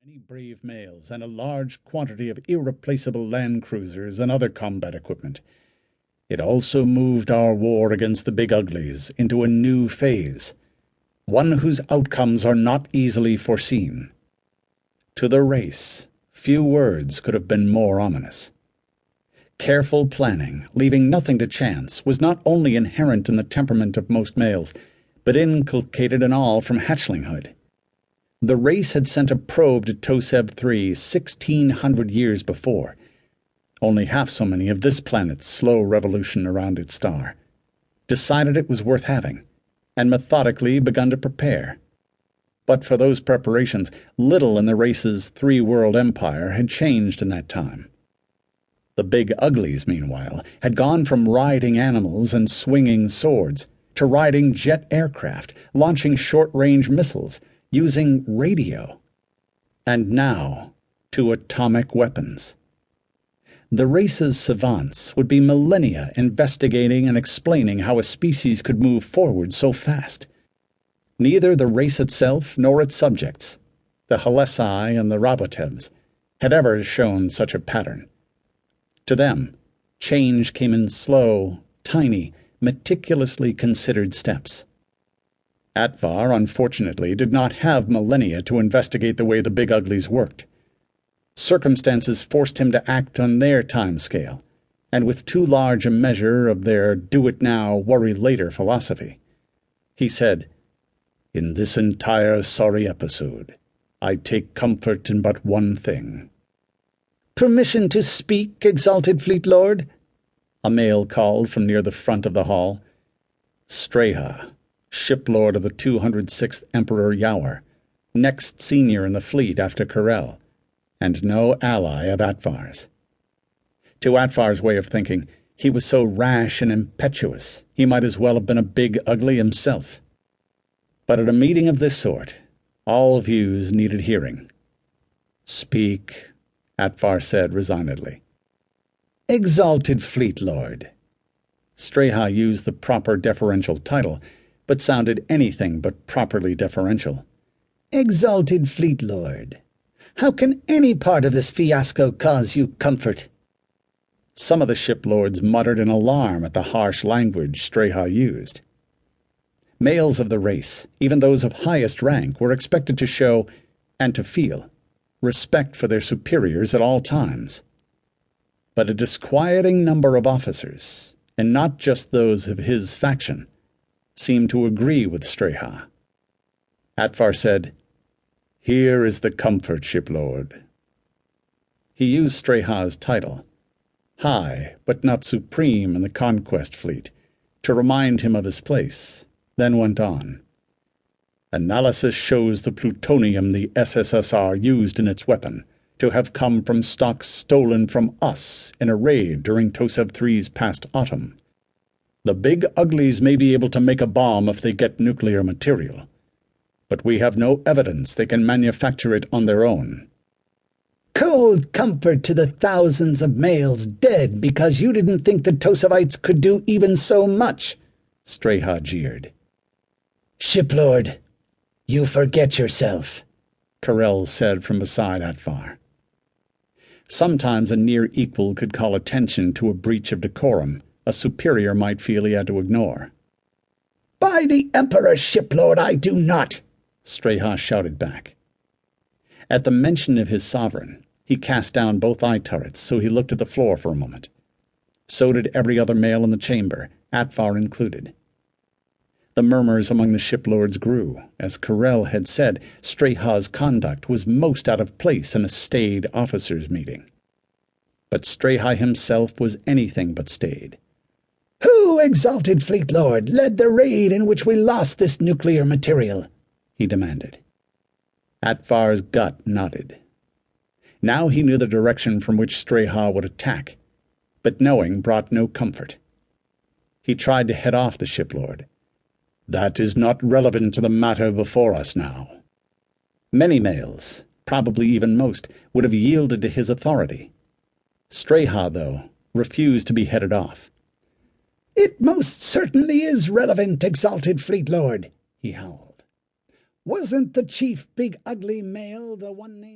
Many brave males and a large quantity of irreplaceable land cruisers and other combat equipment. It also moved our war against the Big Uglies into a new phase, one whose outcomes are not easily foreseen. To the race, few words could have been more ominous. Careful planning, leaving nothing to chance, was not only inherent in the temperament of most males, but inculcated in all from hatchlinghood. The race had sent a probe to Toseb 3 1,600 years before, only half so many of this planet's slow revolution around its star, decided it was worth having, and methodically begun to prepare. But for those preparations, little in the race's three-world empire had changed in that time. The Big Uglies, meanwhile, had gone from riding animals and swinging swords to riding jet aircraft, launching short-range missiles, using radio, and now to atomic weapons. The race's savants would be millennia investigating and explaining how a species could move forward so fast. Neither the race itself nor its subjects, the Halessi and the Rabotevs, had ever shown such a pattern. To them, change came in slow, tiny, meticulously considered steps. Atvar, unfortunately, did not have millennia to investigate the way the Big Uglies worked. Circumstances forced him to act on their time scale, and with too large a measure of their do-it-now, worry-later philosophy. He said, "In this entire sorry episode, I take comfort in but one thing." "Permission to speak, exalted Fleet Lord?" a male called from near the front of the hall. Streha, shiplord of the 206th Emperor Yaur, next senior in the fleet after Karel, and no ally of Atvar's. To Atvar's way of thinking, he was so rash and impetuous he might as well have been a Big Ugly himself. But at a meeting of this sort, all views needed hearing. "Speak," Atvar said resignedly. "Exalted Fleet Lord." Streha used the proper deferential title, but sounded anything but properly deferential. "Exalted Fleet Lord, how can any part of this fiasco cause you comfort?" Some of the shiplords muttered in alarm at the harsh language Streha used. Males of the race, even those of highest rank, were expected to show, and to feel, respect for their superiors at all times. But a disquieting number of officers, and not just those of his faction, seemed to agree with Streha. Atvar said, "Here is the comfort, shiplord." He used Streha's title, high but not supreme in the conquest fleet, to remind him of his place, then went on. "Analysis shows the plutonium the SSSR used in its weapon to have come from stocks stolen from us in a raid during Toseb 3's past autumn. The Big Uglies may be able to make a bomb if they get nuclear material, but we have no evidence they can manufacture it on their own." "Cold comfort to the thousands of males dead because you didn't think the Tosebites could do even so much," Streha jeered. "Shiplord, you forget yourself," Karel said from beside Atvar. Sometimes a near equal could call attention to a breach of decorum a superior might feel he had to ignore. "By the Emperor, shiplord, I do not!" Streha shouted back. At the mention of his sovereign, he cast down both eye turrets so he looked at the floor for a moment. So did every other male in the chamber, Atvar included. The murmurs among the shiplords grew. As Karel had said, Streha's conduct was most out of place in a staid officers' meeting. But Streha himself was anything but staid. "Who, exalted Fleet Lord, led the raid in which we lost this nuclear material?" he demanded. Atvar's gut nodded. Now he knew the direction from which Streha would attack, but knowing brought no comfort. He tried to head off the shiplord. "That is not relevant to the matter before us now." Many males, probably even most, would have yielded to his authority. Streha, though, refused to be headed off. "It most certainly is relevant, exalted Fleet Lord," he howled. "Wasn't the chief Big Ugly male the one named